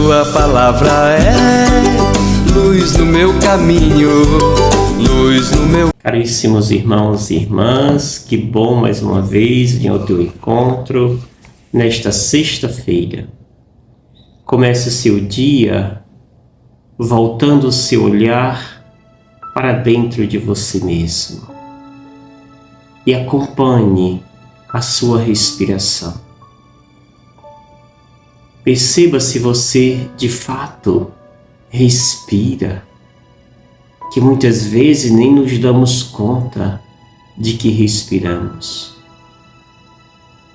Tua palavra é luz no meu caminho, luz no meu... Caríssimos irmãos e irmãs, que bom mais uma vez vir ao teu encontro nesta sexta-feira. Comece o seu dia voltando o seu olhar para dentro de você mesmo e acompanhe a sua respiração. Perceba se você de fato respira, que muitas vezes nem nos damos conta de que respiramos.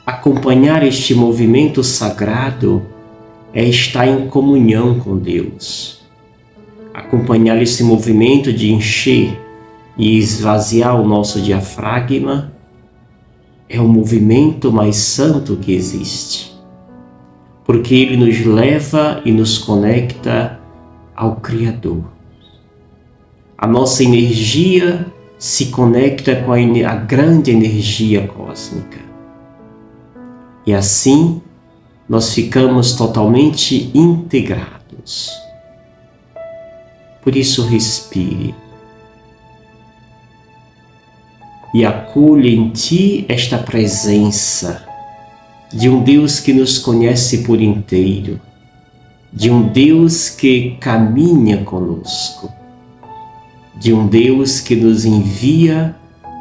Acompanhar este movimento sagrado é estar em comunhão com Deus. Acompanhar esse movimento de encher e esvaziar o nosso diafragma é o movimento mais santo que existe, porque ele nos leva e nos conecta ao Criador. A nossa energia se conecta com a grande energia cósmica. E assim, nós ficamos totalmente integrados. Por isso, respire. E acolha em ti esta presença de um Deus que nos conhece por inteiro, de um Deus que caminha conosco, de um Deus que nos envia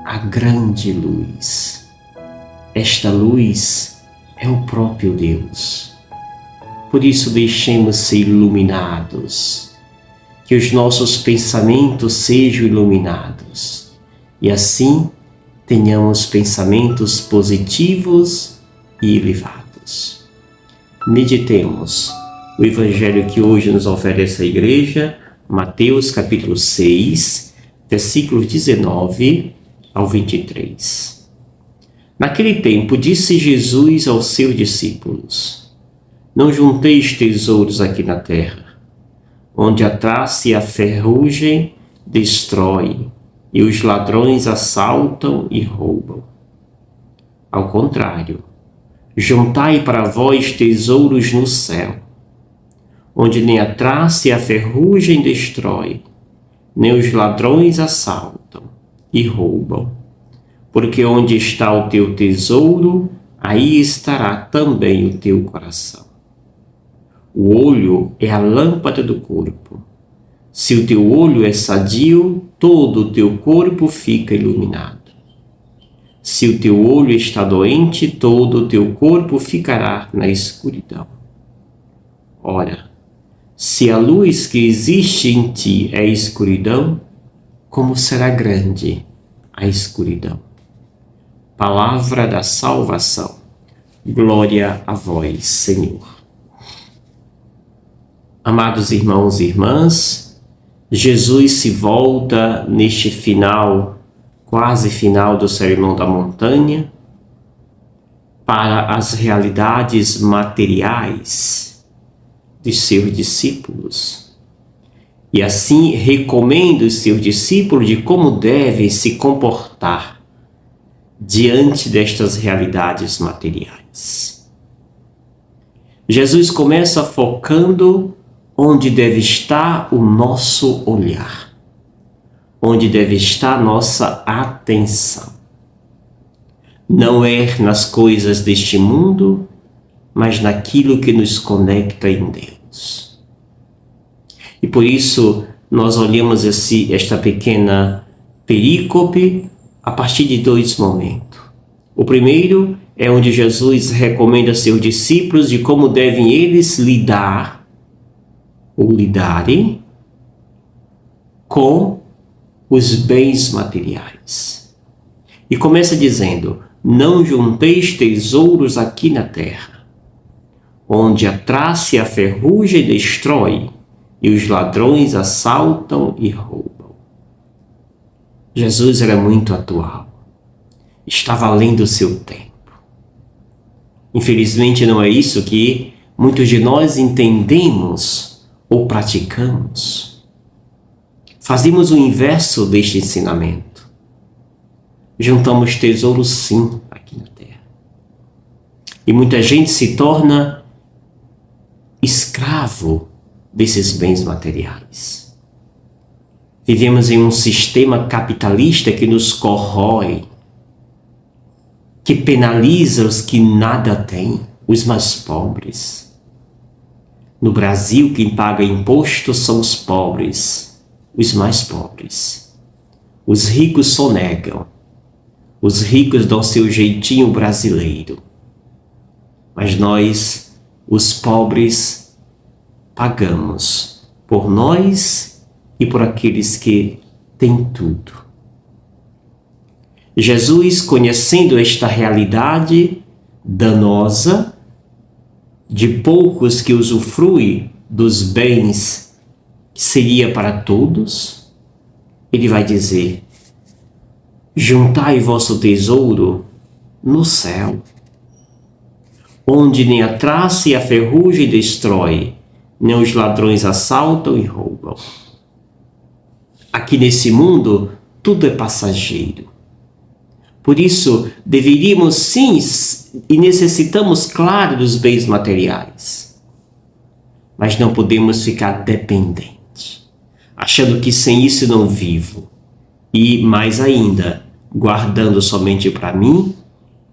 a grande luz. Esta luz é o próprio Deus. Por isso deixemos ser iluminados, que os nossos pensamentos sejam iluminados e assim tenhamos pensamentos positivos e elevados. Meditemos o Evangelho que hoje nos oferece a Igreja, Mateus capítulo 6, versículos 19 ao 23. Naquele tempo disse Jesus aos seus discípulos: Não junteis tesouros aqui na terra, onde a traça e a ferrugem destrói, e os ladrões assaltam e roubam. Ao contrário, juntai para vós tesouros no céu, onde nem a traça e a ferrugem destrói, nem os ladrões assaltam e roubam. Porque onde está o teu tesouro, aí estará também o teu coração. O olho é a lâmpada do corpo. Se o teu olho é sadio, todo o teu corpo fica iluminado. Se o teu olho está doente, todo o teu corpo ficará na escuridão. Ora, se a luz que existe em ti é escuridão, como será grande a escuridão? Palavra da salvação. Glória a vós, Senhor. Amados irmãos e irmãs, Jesus se volta neste final, quase final do Sermão da Montanha, para as realidades materiais de seus discípulos. E assim recomenda os seus discípulos de como devem se comportar diante destas realidades materiais. Jesus começa focando onde deve estar o nosso olhar, onde deve estar a nossa atenção. Não é nas coisas deste mundo, mas naquilo que nos conecta em Deus. E por isso nós olhamos esta pequena perícope a partir de dois momentos. O primeiro é onde Jesus recomenda a seus discípulos de como devem eles lidar ou lidarem com os bens materiais. E começa dizendo: não junteis tesouros aqui na terra, onde a traça e a ferrugem destrói, e os ladrões assaltam e roubam. Jesus era muito atual, estava além do seu tempo. Infelizmente não é isso que muitos de nós entendemos ou praticamos. Fazemos o inverso deste ensinamento. Juntamos tesouros sim aqui na terra. E muita gente se torna escravo desses bens materiais. Vivemos em um sistema capitalista que nos corrói, que penaliza os que nada têm, os mais pobres. No Brasil, quem paga imposto são os pobres, os mais pobres. Os ricos sonegam. Os ricos dão seu jeitinho brasileiro. Mas nós, os pobres, pagamos por nós e por aqueles que têm tudo. Jesus, conhecendo esta realidade danosa de poucos que usufruem dos bens que seria para todos, ele vai dizer: juntai vosso tesouro no céu, onde nem a traça e a ferrugem destrói, nem os ladrões assaltam e roubam. Aqui nesse mundo, tudo é passageiro. Por isso, deveríamos sim e necessitamos, claro, dos bens materiais. Mas não podemos ficar dependentes, achando que sem isso não vivo. E, mais ainda, guardando somente para mim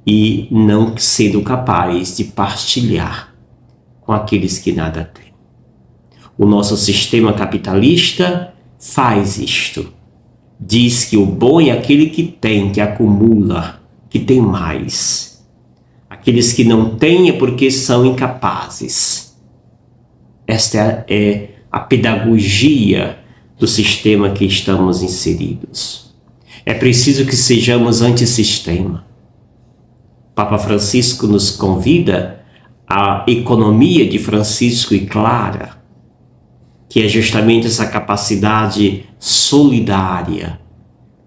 e não sendo capaz de partilhar com aqueles que nada têm. O nosso sistema capitalista faz isto. Diz que o bom é aquele que tem, que acumula, que tem mais. Aqueles que não têm é porque são incapazes. Esta é a pedagogia do sistema que estamos inseridos. É preciso que sejamos antissistema. Papa Francisco nos convida à economia de Francisco e Clara, que é justamente essa capacidade solidária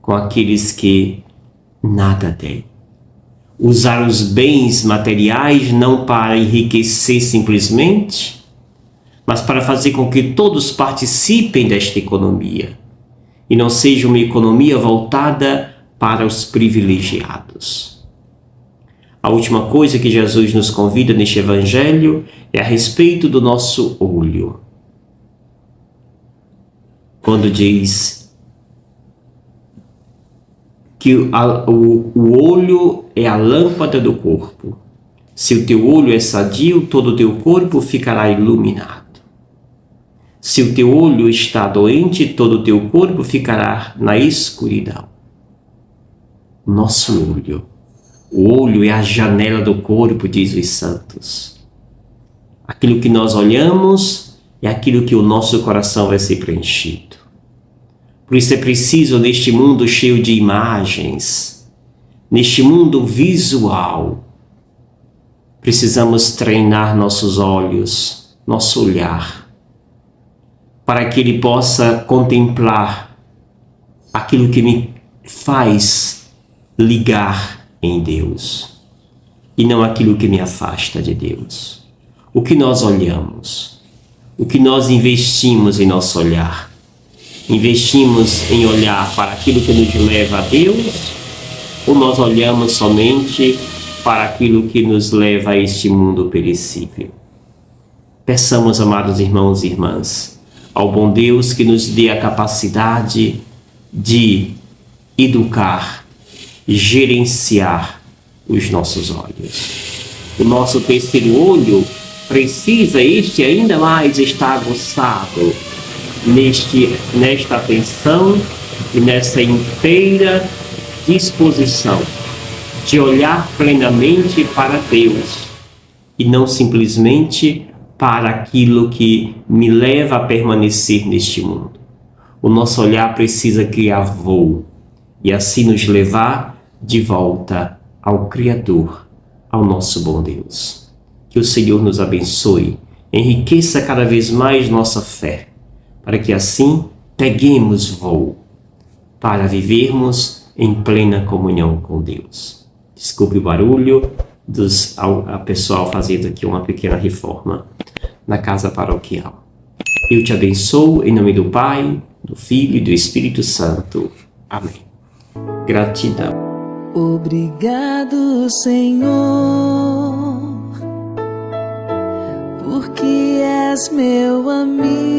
com aqueles que nada têm. Usar os bens materiais não para enriquecer simplesmente, mas para fazer com que todos participem desta economia e não seja uma economia voltada para os privilegiados. A última coisa que Jesus nos convida neste Evangelho é a respeito do nosso olho. Quando diz que o olho é a lâmpada do corpo. Se o teu olho é sadio, todo o teu corpo ficará iluminado. Se o teu olho está doente, todo o teu corpo ficará na escuridão. Nosso olho. O olho é a janela do corpo, diz os santos. Aquilo que nós olhamos é aquilo que o nosso coração vai ser preenchido. Por isso é preciso, neste mundo cheio de imagens, neste mundo visual, precisamos treinar nossos olhos, nosso olhar, para que ele possa contemplar aquilo que me faz ligar em Deus e não aquilo que me afasta de Deus. O que nós olhamos, o que nós investimos em nosso olhar. Investimos em olhar para aquilo que nos leva a Deus ou nós olhamos somente para aquilo que nos leva a este mundo perecível? Peçamos, amados irmãos e irmãs, ao bom Deus que nos dê a capacidade de educar, gerenciar os nossos olhos. O nosso terceiro olho precisa ainda mais estar aguçado nesta atenção e nessa inteira disposição de olhar plenamente para Deus e não simplesmente para aquilo que me leva a permanecer neste mundo. O nosso olhar precisa criar voo e assim nos levar de volta ao Criador, ao nosso bom Deus. Que o Senhor nos abençoe, enriqueça cada vez mais nossa fé, para que assim peguemos voo para vivermos em plena comunhão com Deus. Desculpe o barulho a pessoal fazendo aqui uma pequena reforma na casa paroquial. Eu te abençoo em nome do Pai, do Filho e do Espírito Santo. Amém. Gratidão. Obrigado, Senhor, por porque és meu amigo.